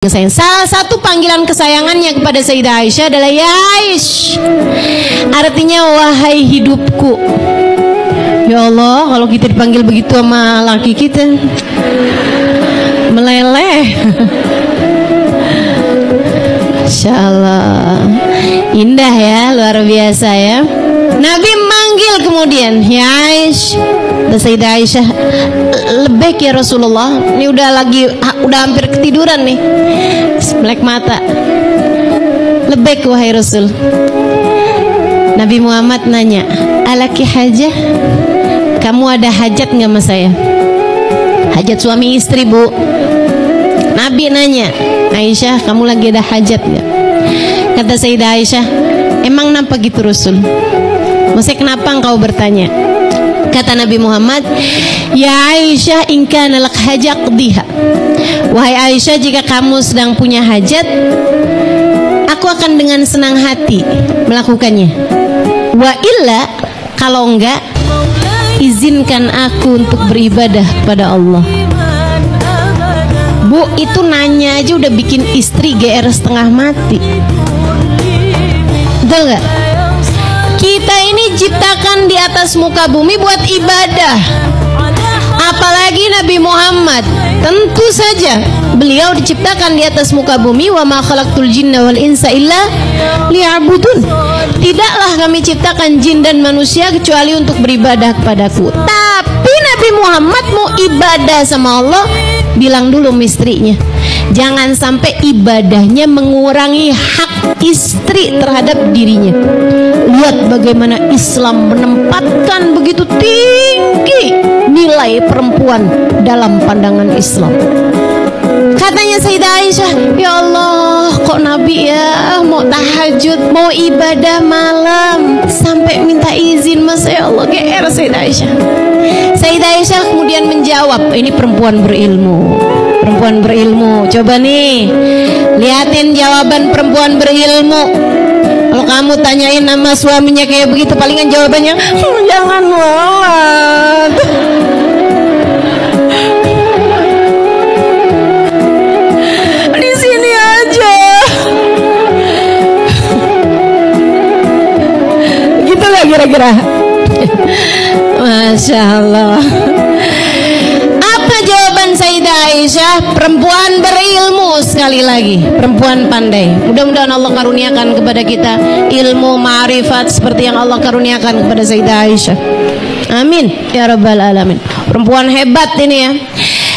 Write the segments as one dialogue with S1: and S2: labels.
S1: Salah satu panggilan kesayangannya kepada Sayyidah Aisyah adalah ya Aish, artinya wahai hidupku. Ya Allah, kalau kita dipanggil begitu sama laki kita meleleh. Masya Allah, indah ya, luar biasa ya. Nabi manggil kemudian ya Aish. Sayyidah Aisyah, lebih ya Rasulullah, ini udah hampir ketiduran nih, melek mata. Lebih wahai Rasul. Nabi Muhammad nanya, alaki hajah, kamu ada hajat nggak sama saya? Hajat suami istri, Bu. Nabi nanya, Aisyah, kamu lagi ada hajat nggak? Kata Sayyidah Aisyah, emang kenapa gitu Rasul? Maksudnya kenapa engkau bertanya? Kata Nabi Muhammad, ya Aisyah, in kana lak hajat qdiha. Wahai Aisyah, jika kamu sedang punya hajat, aku akan dengan senang hati melakukannya. Wa illa, kalau enggak, izinkan aku untuk beribadah kepada Allah. Bu, itu nanya aja udah bikin istri GR setengah mati. Betul nggak? Kita ini ciptakan di atas muka bumi buat ibadah. Apalagi Nabi Muhammad, tentu saja beliau diciptakan di atas muka bumi. Wa ma khalaqtul jinna wal insa illa liya'budun. Tidaklah kami ciptakan jin dan manusia kecuali untuk beribadah kepadaku. Tapi Nabi Muhammad mau ibadah sama Allah, bilang dulu istrinya, jangan sampai ibadahnya mengurangi hak istri terhadap dirinya. Lihat bagaimana Islam menempatkan begitu tinggi nilai perempuan dalam pandangan Islam. Katanya Sayyidah Aisyah, ya Allah, kok Nabi ya mau tahajud, mau ibadah malam sampai minta izin, Mas, ya Allah, GR Sayyidah Aisyah. Sayyidah Aisyah kemudian menjawab, ini perempuan berilmu. Perempuan berilmu, coba nih liatin jawaban perempuan berilmu. Kalau kamu tanyain nama suaminya kayak begitu, palingan jawabannya jangan sholat. Di sini aja. Gitu gak kira-kira? Masya Allah. Jawaban Sayyidah Aisyah, perempuan berilmu, sekali lagi perempuan pandai. Mudah-mudahan Allah karuniakan kepada kita ilmu ma'rifat seperti yang Allah karuniakan kepada Sayyidah Aisyah. Amin ya rabbal alamin. Perempuan hebat ini ya.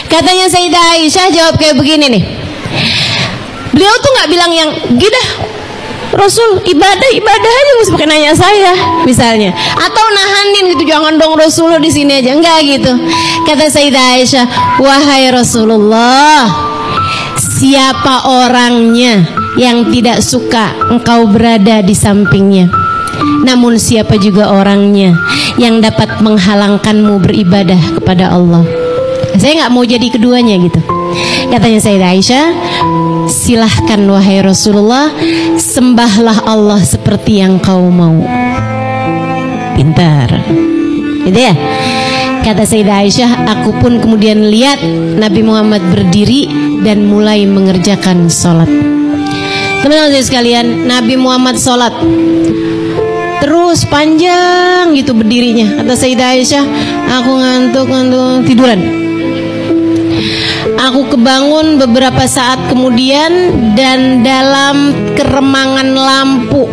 S1: Katanya Sayyidah Aisyah jawab kayak begini nih, beliau tuh nggak bilang yang gila Rasul, ibadah aja mesti pakai nanya saya misalnya, atau nahanin gitu, jangan dong Rasul di sini aja, enggak gitu. Kata Sayyidah Aisyah, wahai Rasulullah, siapa orangnya yang tidak suka engkau berada di sampingnya? Namun siapa juga orangnya yang dapat menghalangkanmu beribadah kepada Allah? Saya nggak mau jadi keduanya gitu. Katanya Sayyidah Aisyah, silahkan wahai Rasulullah, sembahlah Allah seperti yang kau mau. Pintar, gitu ya. Kata Sayyidah Aisyah, aku pun kemudian lihat Nabi Muhammad berdiri dan mulai mengerjakan sholat. Teman-teman sekalian, Nabi Muhammad sholat terus panjang gitu berdirinya. Kata Sayyidah Aisyah, aku ngantuk tiduran. Aku kebangun beberapa saat kemudian dan dalam keremangan lampu,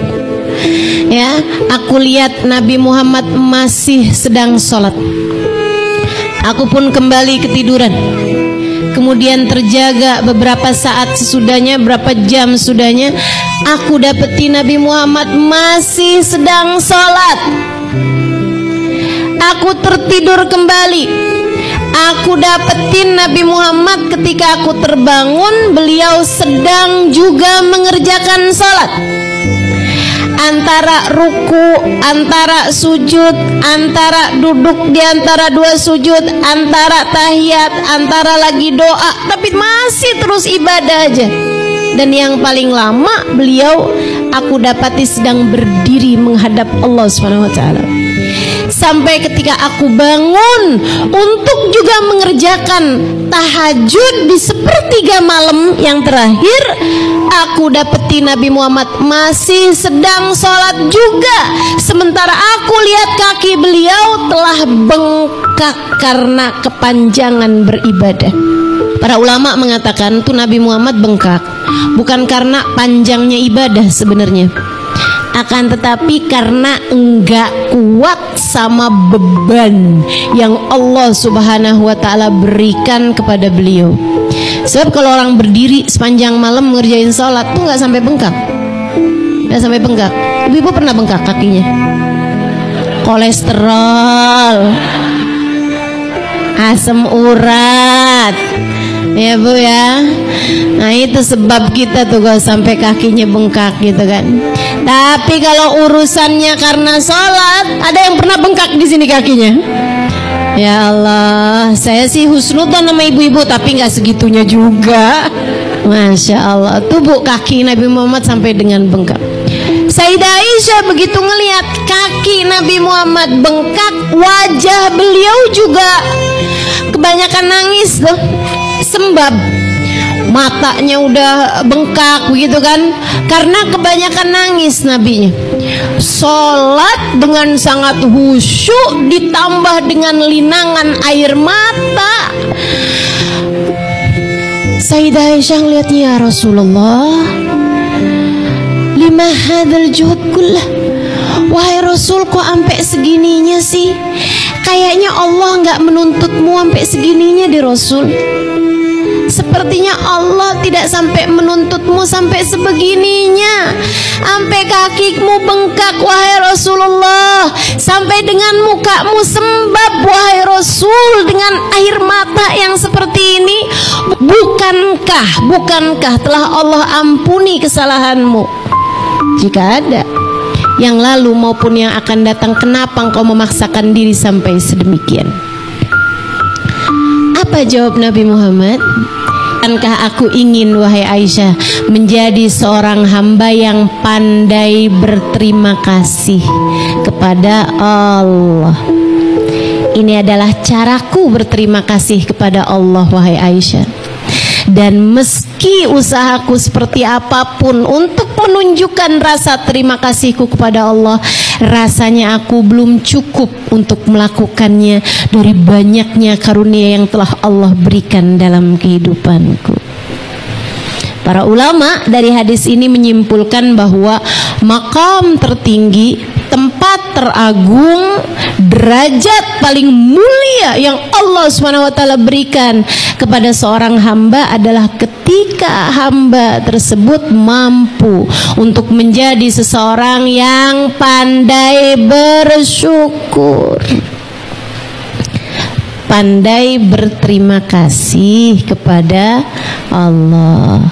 S1: ya, aku lihat Nabi Muhammad masih sedang sholat. Aku pun kembali ketiduran. Kemudian terjaga beberapa saat sesudahnya, berapa jam sudahnya, aku dapeti Nabi Muhammad masih sedang sholat. Aku tertidur kembali. Aku dapetin Nabi Muhammad ketika aku terbangun, beliau sedang juga mengerjakan sholat. Antara ruku, antara sujud, antara duduk di antara dua sujud, antara tahiyat, antara lagi doa, tapi masih terus ibadah aja. Dan yang paling lama beliau aku dapati sedang berdiri menghadap Allah Subhanahu wa ta'ala. Sampai ketika aku bangun untuk juga mengerjakan tahajud di sepertiga malam yang terakhir, aku dapeti Nabi Muhammad masih sedang sholat juga, sementara aku lihat kaki beliau telah bengkak karena kepanjangan beribadah. Para ulama mengatakan tuh Nabi Muhammad bengkak bukan karena panjangnya ibadah sebenarnya, akan tetapi karena enggak kuat sama beban yang Allah Subhanahu wa ta'ala berikan kepada beliau. Sebab kalau orang berdiri sepanjang malam ngerjain sholat tuh nggak sampai bengkak, nggak sampai bengkak. Ibu pernah bengkak kakinya? Kolesterol, asam urat, ya Bu ya. Nah itu sebab kita tuh kalau sampai kakinya bengkak gitu kan. Tapi kalau urusannya karena sholat, ada yang pernah bengkak di sini kakinya? Ya Allah, saya sih husnudzon sama ibu-ibu, tapi nggak segitunya juga. Masya Allah, tuh Bu, kaki Nabi Muhammad sampai dengan bengkak. Sayyidah Aisyah begitu ngelihat kaki Nabi Muhammad bengkak, wajah beliau juga kebanyakan nangis tuh, sembab, matanya udah bengkak begitu kan, karena kebanyakan nangis nabinya. Sholat dengan sangat khusyuk ditambah dengan linangan air mata. Sayyidah Aisyah ngeliatnya, ya Rasulullah, lima hadzal juhud kullah, wahai Rasul kok sampai segininya sih? Kayaknya Allah nggak menuntutmu sampai segininya di Rasul. Sepertinya Allah tidak sampai menuntutmu sampai sebegininya, sampai kakimu bengkak wahai Rasulullah, sampai dengan mukamu sembab wahai Rasul dengan air mata yang seperti ini. Bukankah telah Allah ampuni kesalahanmu? Jika ada yang lalu maupun yang akan datang, kenapa engkau memaksakan diri sampai sedemikian? Apa jawab Nabi Muhammad? Bukankah aku ingin wahai Aisyah menjadi seorang hamba yang pandai berterima kasih kepada Allah. Ini adalah caraku berterima kasih kepada Allah wahai Aisyah. Dan meski usahaku seperti apapun untuk menunjukkan rasa terima kasihku kepada Allah, rasanya aku belum cukup untuk melakukannya dari banyaknya karunia yang telah Allah berikan dalam kehidupanku. Para ulama dari hadis ini menyimpulkan bahwa maqam tertinggi, tempat teragung, derajat paling mulia yang Allah SWT berikan kepada seorang hamba adalah ketika hamba tersebut mampu untuk menjadi seseorang yang pandai bersyukur, pandai berterima kasih kepada Allah.